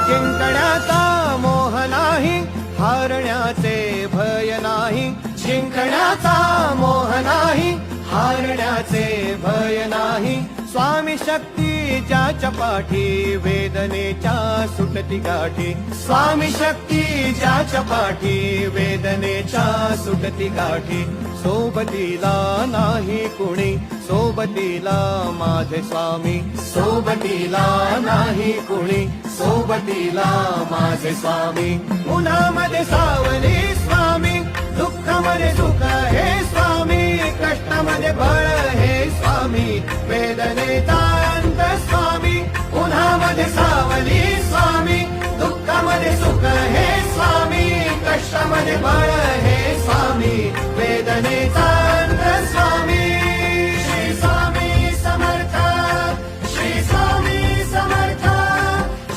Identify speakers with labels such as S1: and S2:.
S1: जिंकण्याचा मोह नाही, हारण्याचे भय नाही. जिंकण्याचा मोह नाही, हारण्याचे भय नाही. स्वामी शक्ती ज्याच्या पाठी, वेदनेच्या सुटती गाठी. स्वामी शक्ती ज्याच्या पाठी, वेदनेच्या सुटती गाठी. सोबतीला नाही कुणी, सोबतीला माझे स्वामी. सोबतीला नाही कुणी, सोबतीला माझे स्वामी. उन्हामध्ये सावली स्वामी, दुःखामध्ये सुख हे स्वामी. कष्टामध्ये बळ हे स्वामी, वेदनेचा अंत स्वामी. उन्हामध्ये सावली स्वामी, दुःखामध्ये सुख हे स्वामी. कष्टामध्ये बळ